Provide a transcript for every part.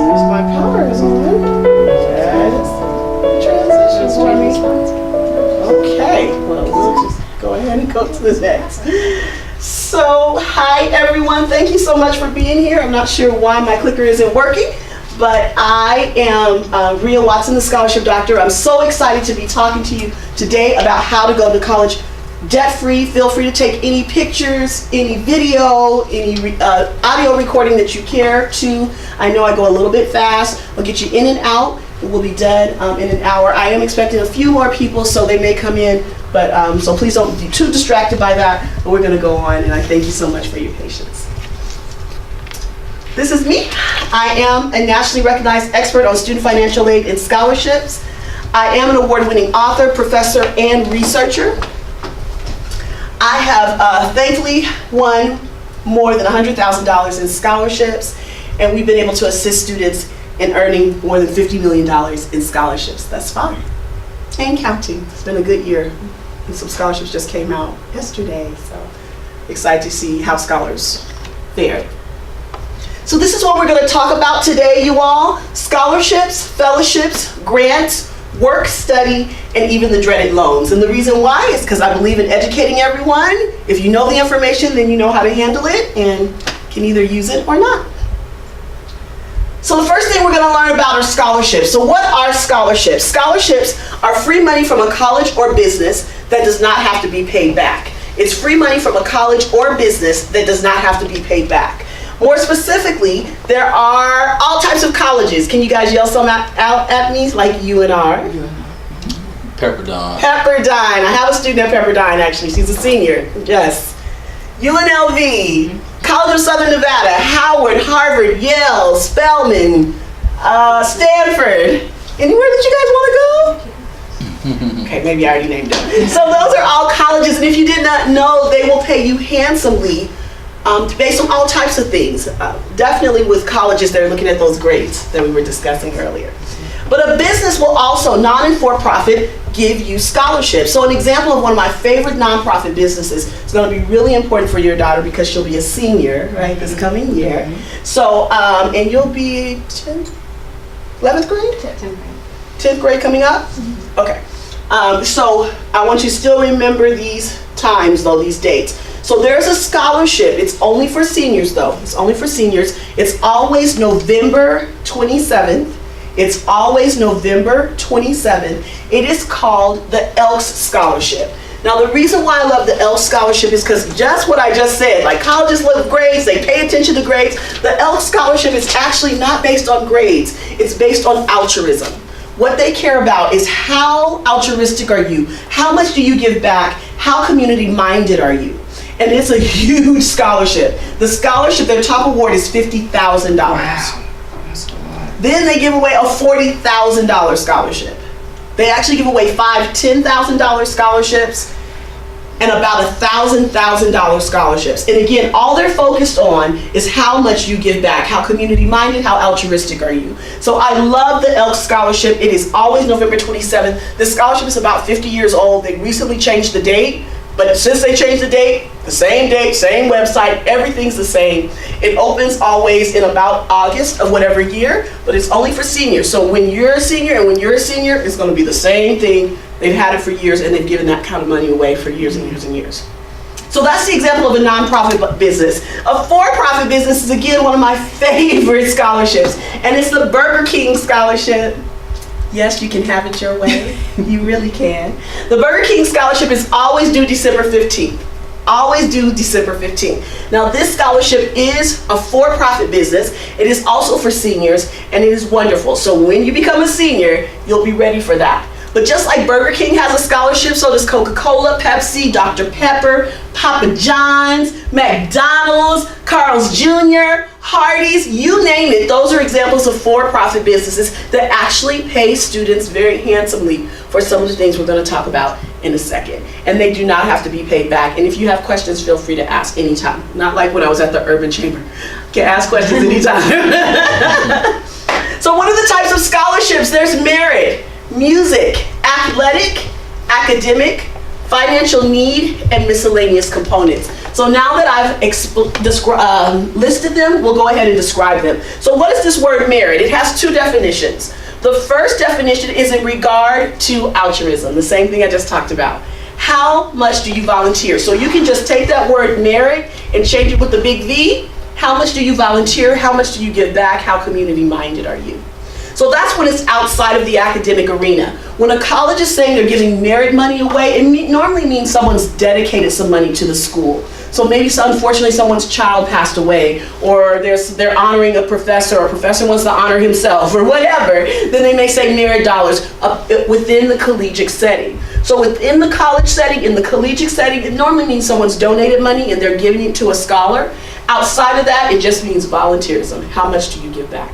seems my power is on. Yes. Transitions for me. Okay, well, we'll just go ahead and go to the next. So, hi everyone. Thank you so much for being here. I'm not sure why my clicker isn't working, but I am Rhea Watson, the Scholarship Doctor. I'm so excited to be talking to you today about how to go to college debt-free. Feel free to take any pictures, any video, any audio recording that you care to. I know I go a little bit fast. I'll get you in and out. We'll be done in an hour. I am expecting a few more people, so they may come in, but so please don't be too distracted by that. But we're going to go on, and I thank you so much for your patience. This is me. I am a nationally recognized expert on student financial aid and scholarships. I am an award-winning author, professor, and researcher. I have thankfully won more than $100,000 in scholarships, and we've been able to assist students in earning more than $50 million in scholarships thus far, and counting. It's been a good year, and some scholarships just came out yesterday, so excited to see how scholars fared. So this is what we're going to talk about today, you all. Scholarships, fellowships, grants, work, study, and even the dreaded loans. And the reason why is because I believe in educating everyone. If you know the information, then you know how to handle it and can either use it or not. So the first thing we're going to learn about are scholarships. So what are scholarships? Scholarships are free money from a college or business that does not have to be paid back. It's free money from a college or business that does not have to be paid back. More specifically, there are all types of colleges. Can you guys yell some out at me, like UNR? Pepperdine. Pepperdine. I have a student at Pepperdine, actually. She's a senior. Yes. UNLV, College of Southern Nevada, Howard, Harvard, Yale, Spelman, Stanford. Anywhere that you guys want to go? Okay, maybe I already named them. So those are all colleges, and if you did not know, they will pay you handsomely based on all types of things. Definitely with colleges, they're looking at those grades that we were discussing earlier. But a business will also, non and for-profit, give you scholarships. So an example of one of my favorite nonprofit businesses is going to be really important for your daughter because she'll be a senior, right, this coming year. So, and you'll be 11th grade? 10th grade. 10th grade coming up? Okay. So I want you to still remember these times, though, these dates. So there's a scholarship. It's only for seniors, though. It's only for seniors. It's always November 27th. It's always November 27th. It is called the ELSC Scholarship. Now, the reason why I love the ELSC Scholarship is because just what I just said, like colleges love grades, they pay attention to grades. The ELSC Scholarship is actually not based on grades. It's based on altruism. What they care about is how altruistic are you? How much do you give back? How community-minded are you? And it's a huge scholarship. The scholarship, their top award is $50,000. Wow. That's a lot. Then they give away a $40,000 scholarship. They actually give away $5,000, $10,000 scholarships and about $1,000 scholarships. And again, all they're focused on is how much you give back, how community-minded, how altruistic are you. So I love the ELSC Scholarship. It is always November 27th. This scholarship is about 50 years old. They recently changed the date. But since they changed the date, same website, everything's the same. It opens always in about August of whatever year, but it's only for seniors. So when you're a senior and when you're a senior, it's going to be the same thing. They've had it for years, and they've given that kind of money away for years and years and years. So that's the example of a nonprofit business. A for-profit business is, again, one of my favorite scholarships, and it's the Burger King Scholarship. Yes, you can have it your way. You really can. The Burger King Scholarship is always due December 15th. Always due December 15th. Now, this scholarship is a for-profit business. It is also for seniors, and it is wonderful. So when you become a senior, you'll be ready for that. But just like Burger King has a scholarship, so does Coca-Cola, Pepsi, Dr. Pepper, Papa John's, McDonald's, Carl's Jr., Hardee's, you name it. Those are examples of for-profit businesses that actually pay students very handsomely for some of the things we're going to talk about in a second. And they do not have to be paid back. And if you have questions, feel free to ask anytime. Not like when I was at the Urban Chamber. You can ask questions anytime. So what are the types of scholarships? There's merit, music, athletic, academic, financial need, and miscellaneous components. So now that I've listed them, we'll go ahead and describe them. So what is this word merit? It has two definitions. The first definition is in regard to altruism, the same thing I just talked about. How much do you volunteer? So you can just take that word merit and change it with the big V. How much do you volunteer? How much do you give back? How community minded are you? So that's when it's outside of the academic arena. When a college is saying they're giving merit money away, it normally means someone's dedicated some money to the school. So maybe, unfortunately, someone's child passed away, or they're honoring a professor, or a professor wants to honor himself, or whatever. Then they may say merit dollars within the collegiate setting. So within the college setting, in the collegiate setting, it normally means someone's donated money and they're giving it to a scholar. Outside of that, it just means volunteerism. How much do you give back?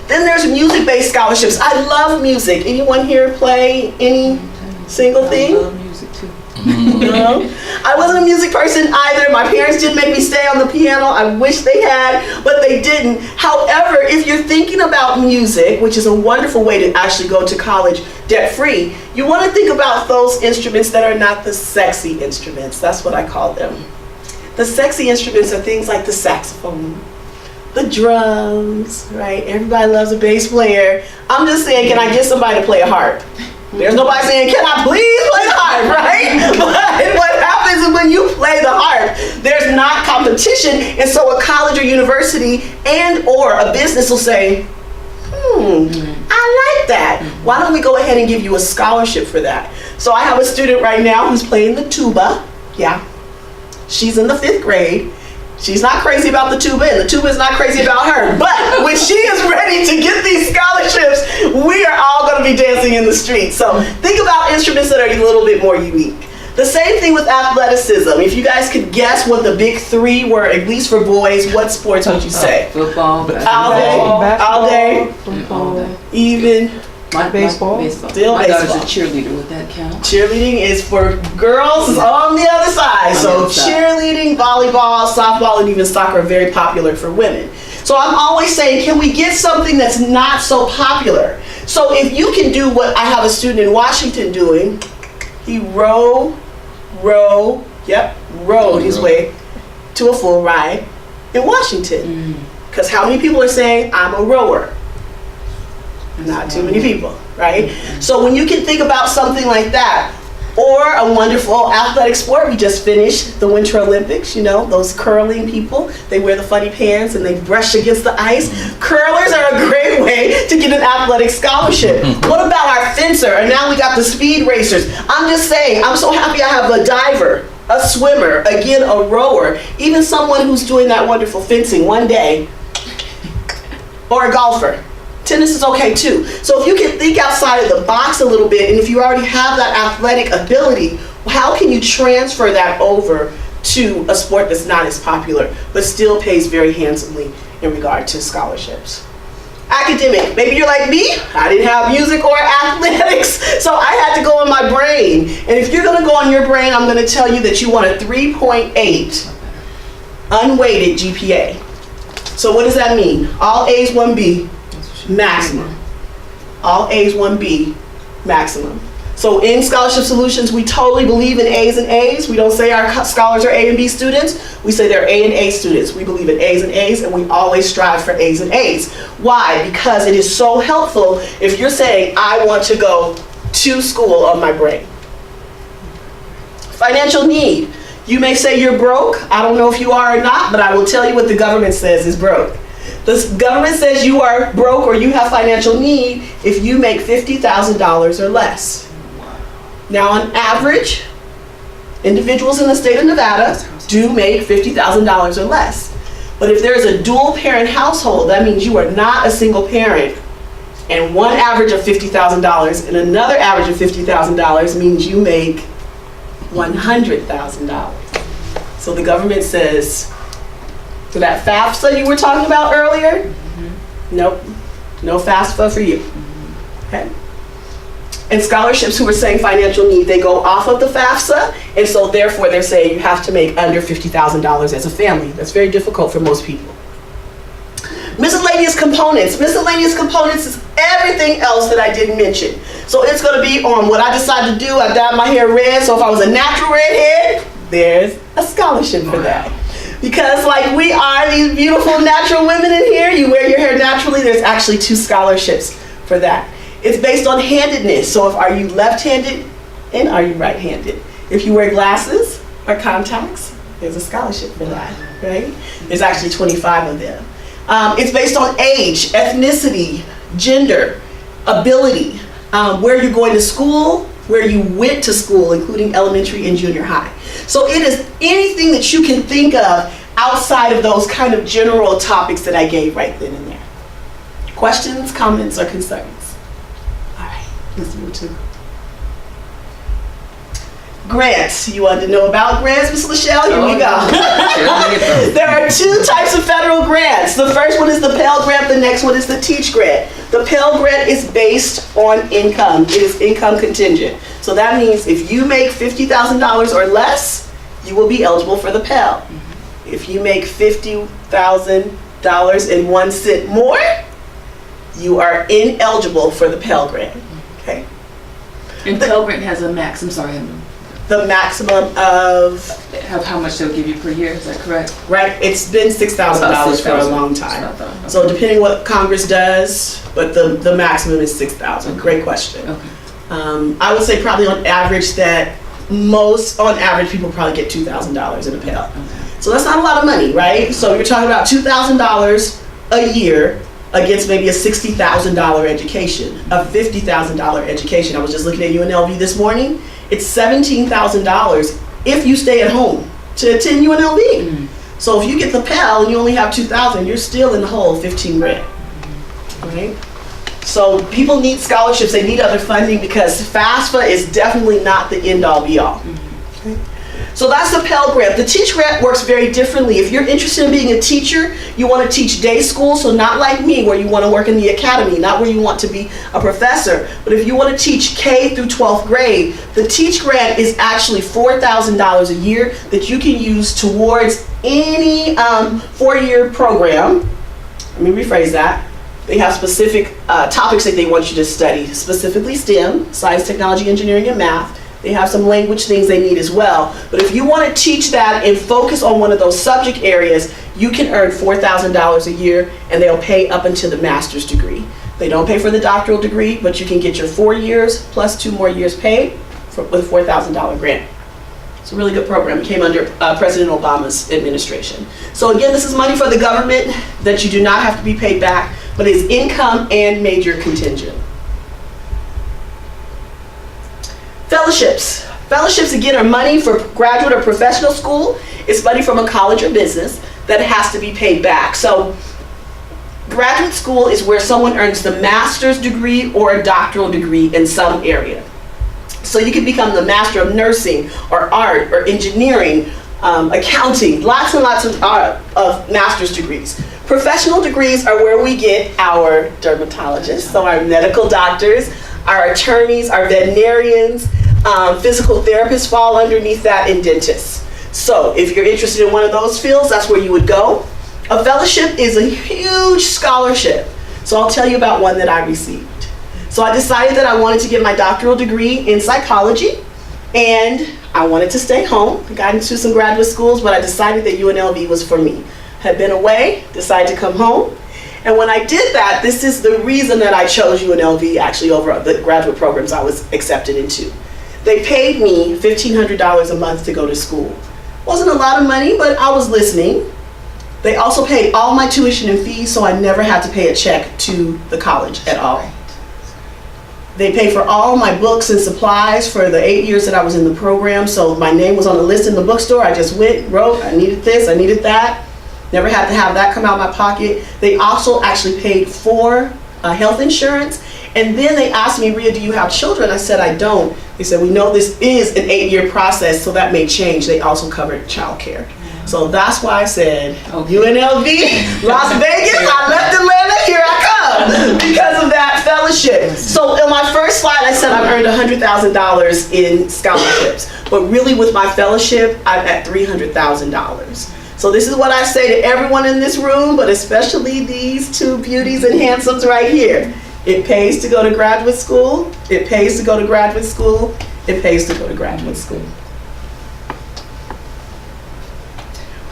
Then there's music-based scholarships. I love music. Anyone here play any single thing? I love music too. No? I wasn't a music person either. My parents didn't make me stay on the piano. I wish they had, but they didn't. However, if you're thinking about music, which is a wonderful way to actually go to college debt-free, you want to think about those instruments that are not the sexy instruments. That's what I call them. The sexy instruments are things like the saxophone, the drums, right? Everybody loves a bass player. I'm just saying, can I get somebody to play a harp? There's nobody saying, can I please play the harp, right? But what happens is when you play the harp, there's not competition, and so a college or university and or a business will say, I like that. Why don't we go ahead and give you a scholarship for that? So I have a student right now who's playing the tuba. Yeah. She's in the 5th grade. She's not crazy about the tuba, and the tuba is not crazy about her. But when she is ready to get these scholarships, we are all going to be dancing in the streets. So think about instruments that are a little bit more unique. The same thing with athleticism. If you guys could guess what the big 3 were, at least for boys, what sports would you say? Football, All day, football, even baseball. Still My daughter's a baseball. cheerleader. Would that count? Cheerleading is for girls on the other side. So cheerleading, volleyball, softball, and even soccer are very popular for women. So I'm always saying, can we get something that's not so popular? So if you can do what I have a student in Washington doing, he rode his way to a full ride in Washington. Because how many people are saying, I'm a rower? Not too many people, right? So when you can think about something like that, or a wonderful athletic sport, we just finished the Winter Olympics, you know, those curling people, they wear the funny pants and they brush against the ice. Curlers are a great way to get an athletic scholarship. What about our fencer? And now we got the speed racers. I'm just saying, I'm so happy I have a diver, a swimmer, again, a rower, even someone who's doing that wonderful fencing one day, or a golfer. Tennis is okay too. So if you can think outside of the box a little bit, and if you already have that athletic ability, how can you transfer that over to a sport that's not as popular, but still pays very handsomely in regard to scholarships? Academic, maybe you're like me, I didn't have music or athletics, so I had to go on my brain. And if you're gonna go on your brain, I'm gonna tell you that you want a 3.8 unweighted GPA. So what does that mean? All A's, 1B. Maximum. All A's, 1B, maximum. So in Scholarship Solutions, we totally believe in A's and A's. We don't say our scholars are A and B students. We say they're A and A students. We believe in A's and A's, and we always strive for A's and A's. Why? Because it is so helpful if you're saying, I want to go to school on my brain. Financial need. You may say you're broke. I don't know if you are or not, but I will tell you what the government says is broke. The government says you are broke or you have financial need if you make $50,000 or less. Now, on average, individuals in the state of Nevada do make $50,000 or less. But if there's a dual parent household, that means you are not a single parent. And one average of $50,000 and another average of $50,000 means you make $100,000. So the government says, so that FAFSA you were talking about earlier, nope, no FAFSA for you, okay? And scholarships who are saying financial need, they go off of the FAFSA, and so therefore they're saying you have to make under $50,000 as a family. That's very difficult for most people. Miscellaneous components. Miscellaneous components is everything else that I didn't mention. So it's gonna be on what I decide to do. I dyed my hair red, so if I was a natural redhead, there's a scholarship for that. Because like we are these beautiful natural women in here, you wear your hair naturally, there's actually 2 scholarships for that. It's based on handedness. So if are you left-handed and are you right-handed? If you wear glasses or contacts, there's a scholarship for that, right? There's actually 25 of them. It's based on age, ethnicity, gender, ability, where you're going to school, where you went to school, including elementary and junior high. So it is anything that you can think of outside of those kind of general topics that I gave right then and there. Questions, comments, or concerns? All right, let's move to grants. You wanted to know about grants, Ms. Lachelle? Here we go. There are 2 types of federal grants. The first one is the Pell Grant, the next one is the Teach Grant. The Pell Grant is based on income. It is income contingent. So that means if you make $50,000 or less, you will be eligible for the Pell. If you make $50,000 and 1 cent more, you are ineligible for the Pell Grant. Okay? And Pell Grant has a max, I'm sorry, The maximum of, how much they'll give you per year, is that correct? right, it's been $6,000 for a long time. So depending what Congress does, but the maximum is $6,000. Great question. Okay. I would say probably on average that on average people probably get $2,000 in a Pell. Okay. So that's not a lot of money, right? So you're talking about $2,000 a year against maybe a $60,000 education, a $50,000 education. I was just looking at UNLV this morning. It's $17,000 if you stay at home to attend UNLV. Mm. So if you get the Pell and you only have $2,000, you're still in the hole 15 grand. Right? So people need scholarships, they need other funding because FAFSA is definitely not the end all be all. Okay? So that's the Pell Grant. The Teach Grant works very differently. If you're interested in being a teacher, you want to teach day school, so not like me where you want to work in the academy, not where you want to be a professor, but if you want to teach K through 12th grade, the Teach Grant is actually $4,000 a year that you can use towards any 4-year program. Let me rephrase that. They have specific topics that they want you to study, specifically STEM, science, technology, engineering, and math. They have some language things they need as well. But if you want to teach that and focus on one of those subject areas, you can earn $4,000 a year and they'll pay up until the master's degree. They don't pay for the doctoral degree, but you can get your 4 years plus 2 more years paid with a $4,000 grant. It's a really good program. It came under President Obama's administration. So again, this is money for the government that you do not have to be paid back, but it's income and major contingent. Fellowships. Fellowships, again, are money for graduate or professional school. It's money from a college or business that has to be paid back. So graduate school is where someone earns the master's degree or a doctoral degree in some area. So you can become the master of nursing or art or engineering, accounting, lots and lots of master's degrees. Professional degrees are where we get our dermatologists, so our medical doctors, our attorneys, our veterinarians, physical therapists fall underneath that, and dentists. So if you're interested in one of those fields, that's where you would go. A fellowship is a huge scholarship. So I'll tell you about one that I received. So I decided that I wanted to get my doctoral degree in psychology, and I wanted to stay home. I got into some graduate schools, but I decided that UNLV was for me. Had been away, decided to come home. And when I did that, this is the reason that I chose UNLV actually over the graduate programs I was accepted into. They paid me $1,500 a month to go to school. Wasn't a lot of money, but I was listening. They also paid all my tuition and fees, so I never had to pay a check to the college at all. They paid for all my books and supplies for the 8 years that I was in the program, so my name was on the list in the bookstore. I just went, wrote, I needed this, I needed that. Never had to have that come out of my pocket. They also actually paid for health insurance. And then they asked me, Rhea, do you have children? I said, I don't. They said, we know this is an 8-year process, so that may change. They also covered childcare. So that's why I said, UNLV, Las Vegas, I left Atlanta, here I come, because of that fellowship. So in my first slide, I said I've earned $100,000 in scholarships. But really with my fellowship, I'm at $300,000. So this is what I say to everyone in this room, but especially these 2 beauties and handsomes right here. It pays to go to graduate school. It pays to go to graduate school. It pays to go to graduate school.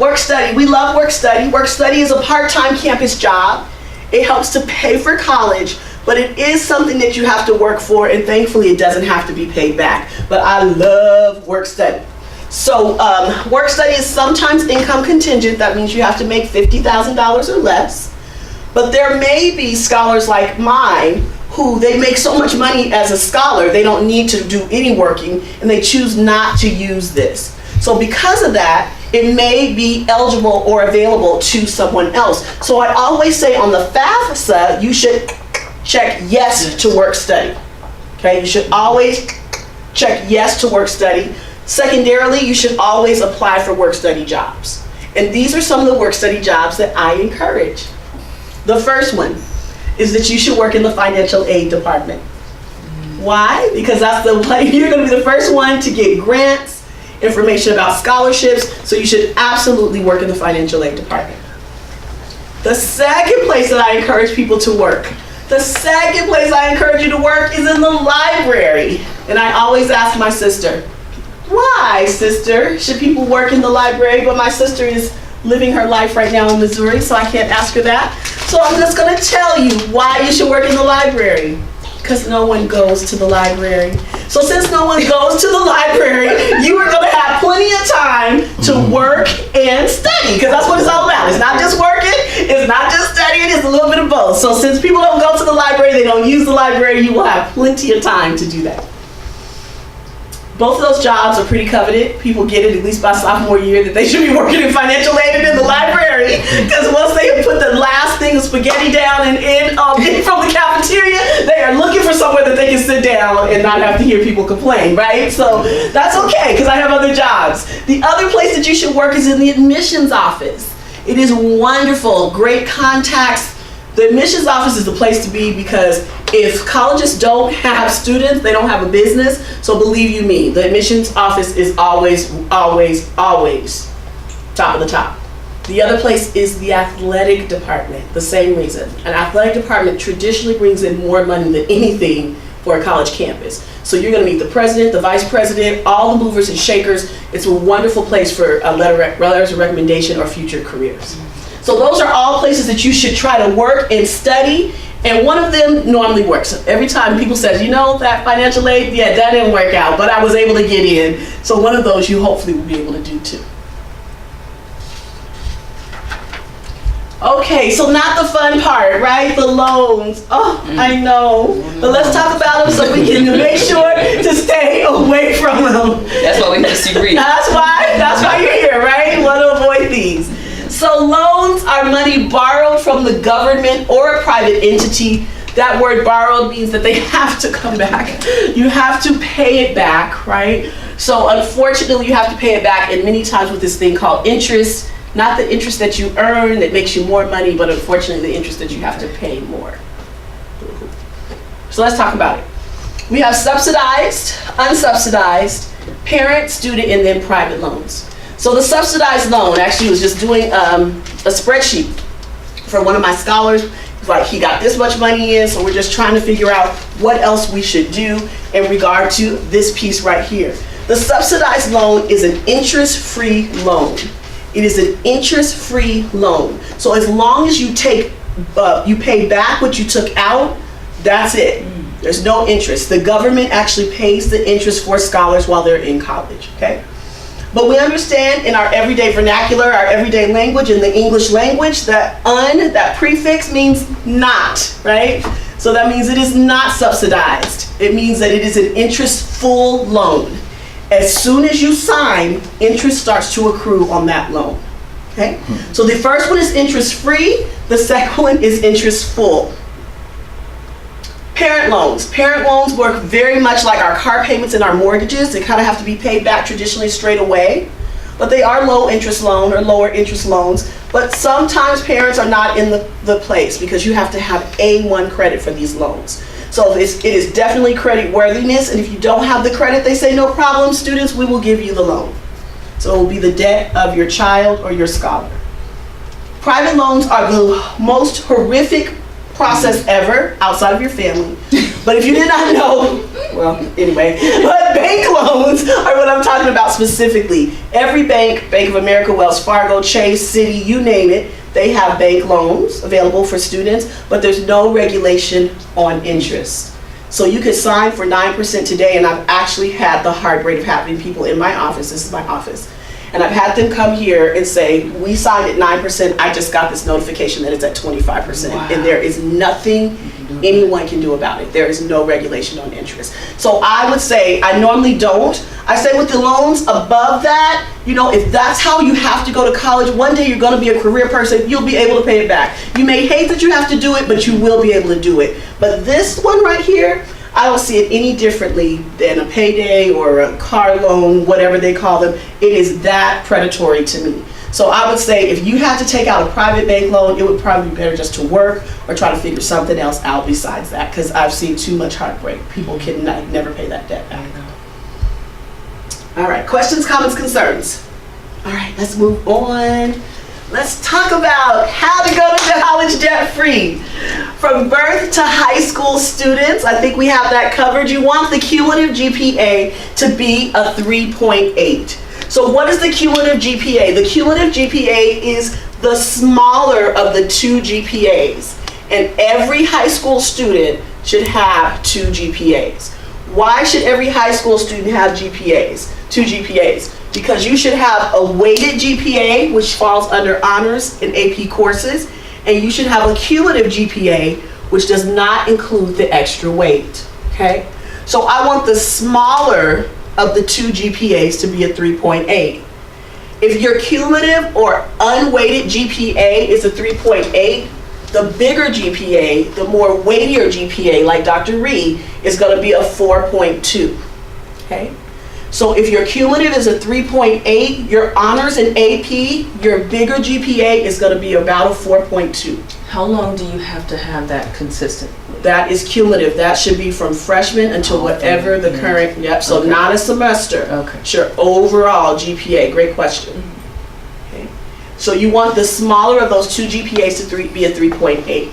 Work study. We love work study. Work study is a part-time campus job. It helps to pay for college, but it is something that you have to work for, and thankfully it doesn't have to be paid back. But I love work study. So work study is sometimes income contingent. That means you have to make $50,000 or less. But there may be scholars like mine who they make so much money as a scholar, they don't need to do any working, and they choose not to use this. So because of that, it may be eligible or available to someone else. So I always say on the FAFSA, you should check yes to work study. Okay, you should always check yes to work study. Secondarily, you should always apply for work study jobs. And these are some of the work study jobs that I encourage. The first one is that you should work in the financial aid department. Why? Because that's the way you're going to be the first one to get grants, information about scholarships, so you should absolutely work in the financial aid department. The second place that I encourage people to work, the second place I encourage you to work is in the library. And I always ask my sister, why, sister, should people work in the library? But my sister is living her life right now in Missouri, so I can't ask her that. So I'm just gonna tell you why you should work in the library. Because no one goes to the library. So since no one goes to the library, you are gonna have plenty of time to work and study, because that's what it's all about. It's not just working, it's not just studying, it's a little bit of both. So since people don't go to the library, they don't use the library, you will have plenty of time to do that. Both of those jobs are pretty coveted. People get it at least by sophomore year that they should be working in financial aid and in the library, because once they have put the last thing of spaghetti down and in from the cafeteria, they are looking for somewhere that they can sit down and not have to hear people complain, right? So that's okay, because I have other jobs. The other place that you should work is in the admissions office. It is wonderful, great contacts. The admissions office is the place to be, because if colleges don't have students, they don't have a business. So believe you me, the admissions office is always, always, always top of the top. The other place is the athletic department, the same reason. An athletic department traditionally brings in more money than anything for a college campus. So you're gonna meet the president, the vice president, all the movers and shakers. It's a wonderful place for letters of recommendation or future careers. So those are all places that you should try to work and study, and one of them normally works. Every time people say, you know, that financial aid, yeah, that didn't work out, but I was able to get in. So one of those you hopefully will be able to do too. Okay, so not the fun part, right? The loans. Oh, I know. But let's talk about them so we can make sure to stay away from them. That's why we disagree. That's why you're here, right? You want to avoid these. So loans are money borrowed from the government or a private entity. That word borrowed means that they have to come back. You have to pay it back, right? So unfortunately, you have to pay it back, and many times with this thing called interest. Not the interest that you earn that makes you more money, but unfortunately the interest that you have to pay more. So let's talk about it. We have subsidized, unsubsidized, parent, student, and then private loans. So the subsidized loan, actually was just doing a spreadsheet for one of my scholars. It's like he got this much money in, so we're just trying to figure out what else we should do in regard to this piece right here. The subsidized loan is an interest-free loan. It is an interest-free loan. So as long as you you pay back what you took out, that's it. There's no interest. The government actually pays the interest for scholars while they're in college, okay? But we understand in our everyday vernacular, our everyday language, in the English language, that that prefix means not, right? So that means it is not subsidized. It means that it is an interest-full loan. As soon as you sign, interest starts to accrue on that loan, okay? So the first one is interest-free, the second one is interest-full. Parent loans. Parent loans work very much like our car payments and our mortgages. They kind of have to be paid back traditionally straight away, but they are low interest loan or lower interest loans. But sometimes parents are not in the place because you have to have A1 credit for these loans. So it is definitely credit worthiness, and if you don't have the credit, they say no problem, students, we will give you the loan. So it will be the debt of your child or your scholar. Private loans are the most horrific process ever outside of your family. But if you did not know, well, anyway, but But bank loans are what I'm talking about specifically. Every bank, Bank of America, Wells Fargo, Chase, Citi, you name it, they have bank loans available for students, but there's no regulation on interest. So you could sign for 9% today, and I've actually had the heartbreak of having people in my office, this is my office, and I've had them come here and say, we signed at 9%, I just got this notification that it's at 25%, Wow. and there is nothing anyone can do about it. There is no regulation on interest. So I would say, I normally don't. I say with the loans above that, you know, if that's how you have to go to college, one day you're going to be a career person, you'll be able to pay it back. You may hate that you have to do it, but you will be able to do it. But this one right here, I don't see it any differently than a payday or a car loan, whatever they call them. It is that predatory to me. So I would say if you had to take out a private bank loan, it would probably be better just to work or try to figure something else out besides that, because I've seen too much heartbreak. People can never pay that debt back. All right, questions, comments, concerns. All right, let's move on. Let's talk about how to go to college debt-free. From birth to high school students, I think we have that covered. You want the cumulative GPA to be a 3.8. So what is the cumulative GPA? The cumulative GPA is the smaller of the two GPAs. And every high school student should have two GPAs. Why should every high school student have GPAs? Two GPAs. Because you should have a weighted GPA, which falls under honors and AP courses, and you should have a cumulative GPA, which does not include the extra weight, okay? So I want the smaller of the two GPAs to be a 3.8. If your cumulative or unweighted GPA is a 3.8, the bigger GPA, the more weightier GPA, like Dr. Reed, is gonna be a 4.2, okay? So if your cumulative is a 3.8, your honors and AP, your bigger GPA is going to be about a 4.2. How long do you have to have that consistent? That is cumulative. That should be from freshman until whatever the current, yep, so Okay. not a semester. Okay. Sure, overall GPA, great question. Okay. So you want the smaller of those two GPAs to be a 3.8.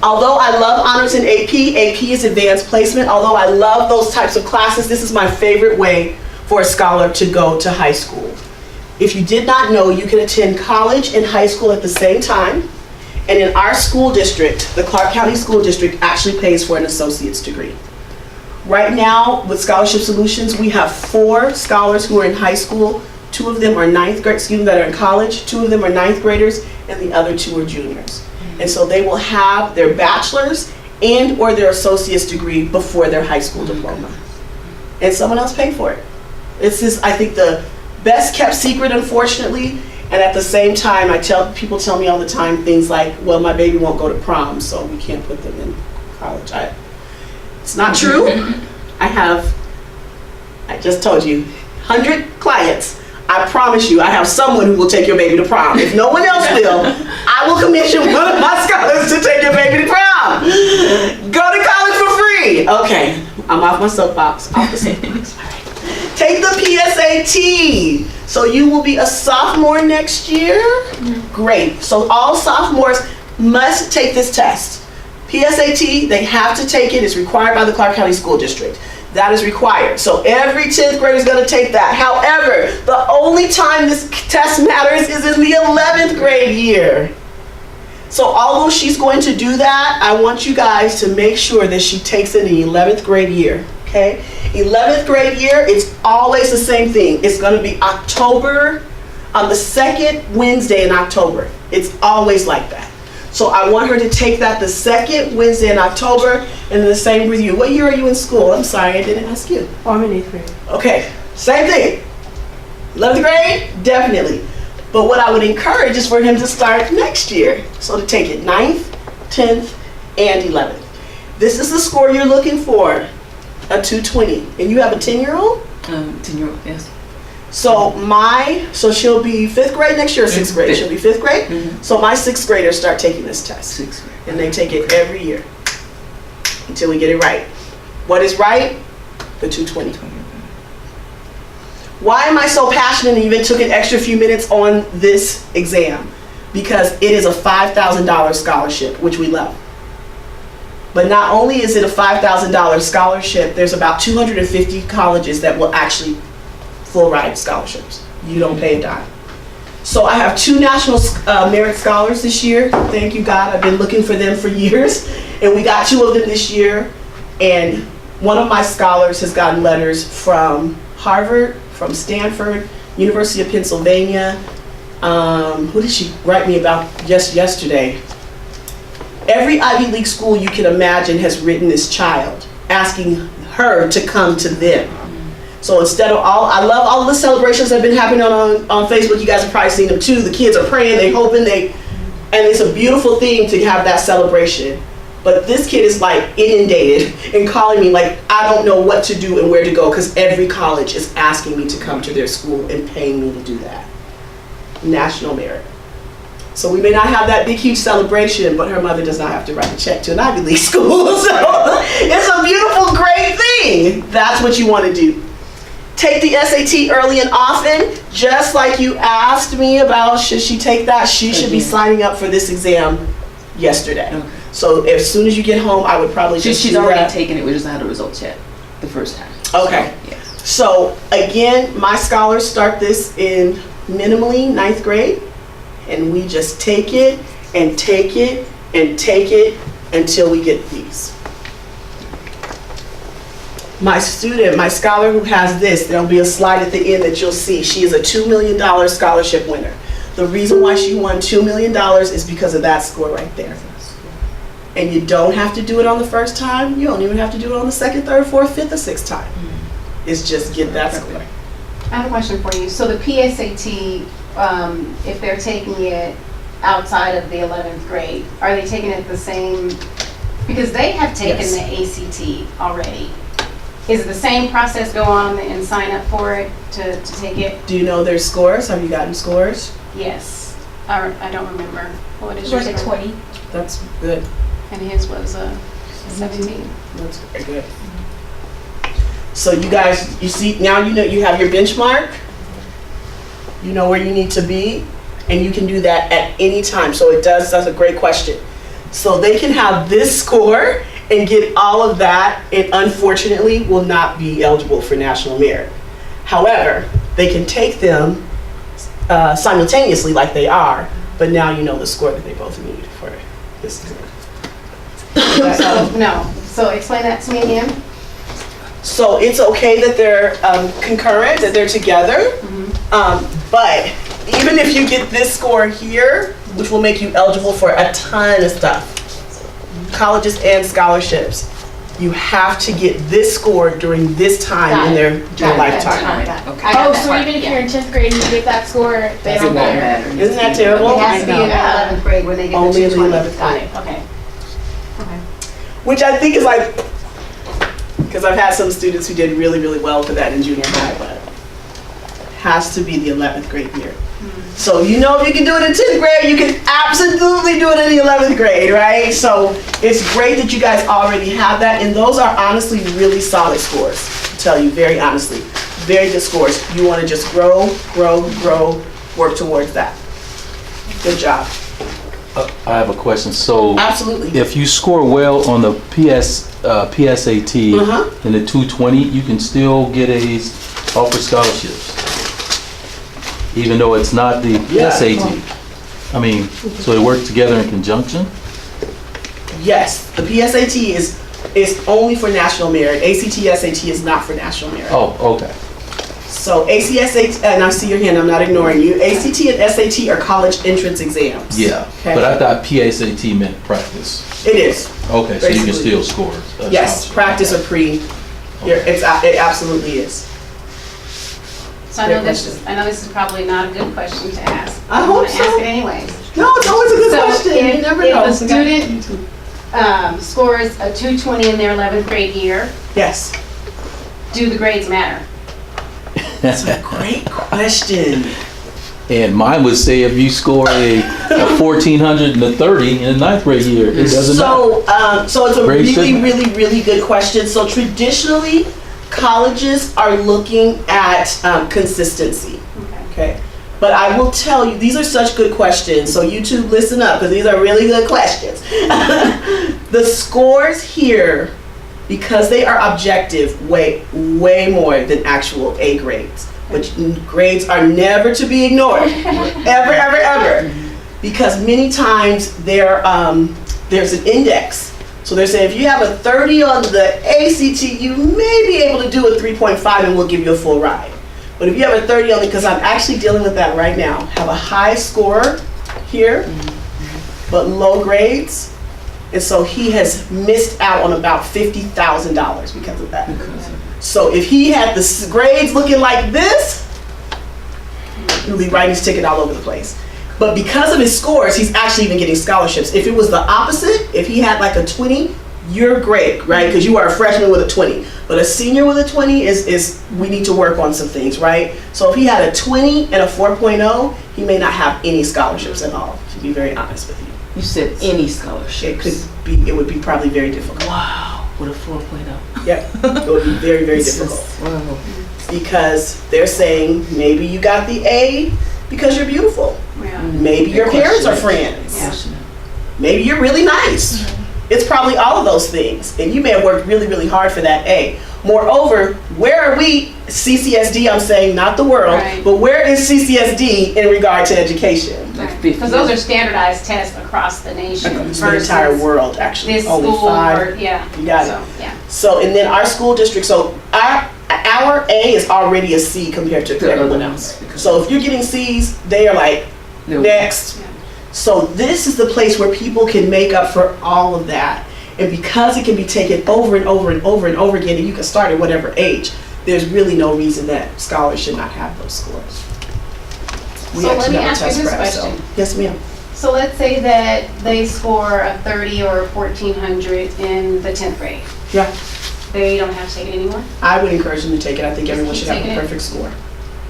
Although I love honors in AP, AP is advanced placement. Although I love those types of classes, this is my favorite way for a scholar to go to high school. If you did not know, you can attend college and high school at the same time. And in our school district, the Clark County School District actually pays for an associate's degree. Right now, with Scholarship Solutions, we have 4 scholars who are in high school. 2 of them are that are in college. 2 of them are 9th graders, and the other 2 are juniors. And so they will have their bachelor's and or their associate's degree before their high school diploma. And someone else paid for it. This is, I think, the best kept secret, unfortunately. And at the same time, people tell me all the time things like, well, my baby won't go to prom, so we can't put them in college. It's not true. I just told you, 100 clients. I promise you, I have someone who will take your baby to prom. If no one else will, I will commission one of my scholars to take your baby to prom. Go to college for free. Okay, I'm off my soapbox. Off the soapbox. All right. Take the PSAT. So you will be a sophomore next year. Great. So all sophomores must take this test. PSAT, they have to take it. It's required by the Clark County School District. That is required. So every 10th grader is going to take that. However, the only time this test matters is in the 11th grade year. So although she's going to do that, I want you guys to make sure that she takes it in the 11th grade year. Okay? 11th grade year, it's always the same thing. It's going to be October, on the 2nd Wednesday in October. It's always like that. So I want her to take that the 2nd Wednesday in October, and the same with you. What year are you in school? I'm sorry, I didn't ask you. Oh, I'm in 8th grade. Okay, same thing. 11th grade, definitely. But what I would encourage is for him to start next year. So to take it 9th, 10th, and 11th. This is the score you're looking for, a 220. And you have a 10-year-old? 10-year-old, yes. So she'll be 5th grade next year, or 6th grade? She'll be 5th grade? Mhm. So my 6th graders start taking this test. 6th grade. And they take it every year until we get it right. What is right? The 220. Why am I so passionate and even took an extra few minutes on this exam? Because it is a $5,000 scholarship, which we love. But not only is it a $5,000 scholarship, there's about 250 colleges that will actually full ride scholarships. You don't pay a dime. So I have 2 National Merit Scholars this year. Thank you, God. I've been looking for them for years. And we got 2 of them this year. And one of my scholars has gotten letters from Harvard, from Stanford, University of Pennsylvania. Who did she write me about just yesterday? Every Ivy League school you can imagine has written this child, asking her to come to them. So instead of I love all of the celebrations that have been happening on Facebook. You guys have probably seen them too. The kids are praying, they hoping, and it's a beautiful thing to have that celebration. But this kid is like inundated and calling me like, I don't know what to do and where to go, because every college is asking me to come to their school and paying me to do that. National Merit. So we may not have that big, huge celebration, but her mother does not have to write a check to an Ivy League school. So it's a beautiful, great thing. That's what you want to do. Take the SAT early and often, just like you asked me about should she take that. She should be signing up for this exam yesterday. Okay. So as soon as you get home, I would probably just She's do already that. taken it, we just not had the results yet, the first time. Okay. So, yes. So again, my scholars start this in minimally 9th grade, and we just take it and take it and take it until we get these. My student, my scholar who has this, there'll be a slide at the end that you'll see. She is a $2 million scholarship winner. The reason why she won $2 million is because of that score right there. And you don't have to do it on the first time. You don't even have to do it on the 2nd, 3rd, 4th, 5th, or 6th time. It's just get that score. I have a question for you. So the PSAT, if they're taking it outside of the 11th grade, are they taking it the same? Because they have taken Yes. the ACT already. Is it the same process go on and sign up for it to take it? Do you know their scores? Have you gotten scores? Yes. I don't remember. What is It yours? was a 20. That's good. And his was 17. That's very good. So you guys, you see, now you know you have your benchmark. You know where you need to be, and you can do that at any time. So that's a great question. So they can have this score and get all of that, and unfortunately will not be eligible for National Merit. However, they can take them simultaneously like they are, but now you know the score that they both need for this exam. So, no. So explain that to me again. So it's okay that they're concurrent, that they're together, but even if you get this score here, which will make you eligible for a ton of stuff, colleges and scholarships, you have to get this score during this time in their lifetime. Okay. Oh, so even if you're in 10th grade and you get that score, they It don't won't matter. matter. Isn't that terrible? It has to be in the Yeah. 11th grade when they get Only the in the 220. 11th Got grade. it. Okay. Which I think is like, because I've had some students who did really, really well for that in junior high, but it has to be the 11th grade year. So you know if you can do it in 10th grade, you can absolutely do it in the 11th grade, right? So it's great that you guys already have that, and those are honestly really solid scores, to tell you very honestly. Very good scores. You want to just grow, grow, grow, work towards that. Good job. I have a question. So Absolutely. if you score well on the PSAT Uh-huh. and the 220, you can still get offer scholarships, even though it's not the Yeah. SAT. I mean, so they work together in conjunction? Yes, the PSAT is only for National Merit. ACT, SAT is not for National Merit. Oh, okay. So ACSAT, and I see your hand, I'm not ignoring you. ACT and SAT are college entrance exams. Yeah, Okay. but I thought PSAT meant practice. It is. Okay, so you can Basically. still score. a Yes, scholarship. practice or pre. It absolutely is. So I know this is probably not a good question to ask. I I'm hope gonna so. ask it anyways. No, it's always a good So question. You never if know. a student scores a 220 in their 11th grade year, Yes. do the grades matter? That's a great question. And mine would say if you score a 1400 and a 30 in the 9th grade year, it doesn't matter. So it's a Grades really, shouldn't really, really good question. So traditionally, colleges are looking at consistency. Okay. But I will tell you, these are such good questions. So YouTube, listen up, because these are really good questions. The scores here, because they are objective, weigh way more than actual A grades. Which grades are never to be ignored, ever, ever, ever. Because many times there's an index. So they're saying if you have a 30 on the ACT, you may be able to do a 3.5 and we'll give you a full ride. But if you have a 30 on it, because I'm actually dealing with that right now, have a high score here, but low grades. And so he has missed out on about $50,000 because of that. So if he had the grades looking like this, he would be writing his ticket all over the place. But because of his scores, he's actually even getting scholarships. If it was the opposite, if he had like a 20, you're great, right? Because you are a freshman with a 20. But a senior with a 20 is we need to work on some things, right? So if he had a 20 and a 4.0, he may not have any scholarships at all, to be very honest with you. You said any scholarships. It would be probably very difficult. Wow, with a 4.0. Yeah, it would be very, very difficult. Wow. Because they're saying maybe you got the A because you're beautiful. Yeah. Maybe your parents are friends. Question it. Maybe you're really nice. It's probably all of those things. And you may have worked really, really hard for that A. Moreover, where are we, CCSD, I'm saying, not the world, Right. but where is CCSD in regard to education? Because those are standardized tests across the nation. It's the entire versus world, actually. This Only school, 5. or, yeah. You got it. So, yeah. So, and then our school district, so our A is already a C compared to everyone else. So if you're getting C's, they are like, next. Yeah. So this is the place where people can make up for all of that. And because it can be taken over and over and over and over again, and you can start at whatever age, there's really no reason that scholars should not have those scores. We So let actually me have a ask you test this prep, so- question. Yes, ma'am. So let's say that they score a 30 or a 1400 in the 10th grade. Yeah, They don't have to take it anymore? I would encourage them to take it. I think everyone should have Take a it. perfect score.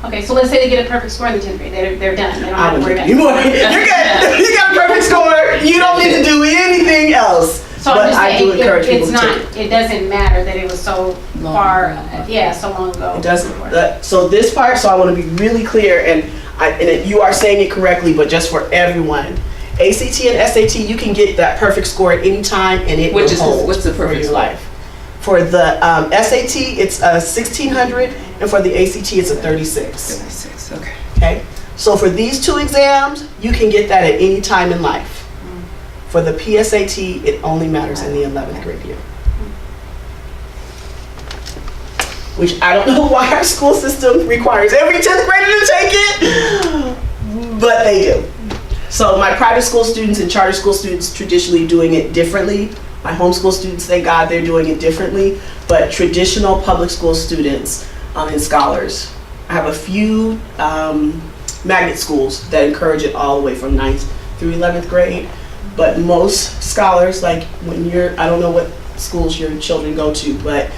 Okay, so let's say they get a perfect score in the 10th grade. They're done. They don't I have to would worry take about it. it. You're good. You got a perfect score. You don't need to do anything else. So I'm But just I do saying, encourage people it's to not, take it. it doesn't matter that it was so Long far, ago. yeah, so long ago. It doesn't. So this part, so I want to be really clear, and you are saying it correctly, but just for everyone. ACT and SAT, you can get that perfect score at any time, and it will hold What's the for perfect your score? life. For the SAT, it's a 1600, and for the ACT, it's a 36. 36, okay. Okay. So for these two exams, you can get that at any time in life. For the PSAT, it only matters in the 11th grade year. Which I don't know why our school system requires every 10th grader to take it, but they do. So my private school students and charter school students traditionally doing it differently. My homeschool students, thank God, they're doing it differently. But traditional public school students and scholars, I have a few magnet schools that encourage it all the way from 9th through 11th grade. But most scholars, like when I don't know what schools your children go to, but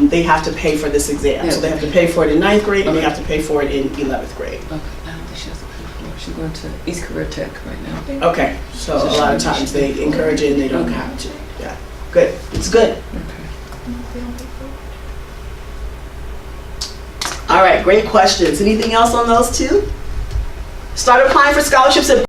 they have to pay for this exam. So they have to pay for it in 9th grade and they have to pay for it in 11th grade. Okay, I don't think she has to pay for it. She's going to East Career Tech right now. Okay, so a lot of times they encourage it and they don't have to. Yeah, good. It's good. Okay. All right, great questions. Anything else on those two? Start applying for scholarships at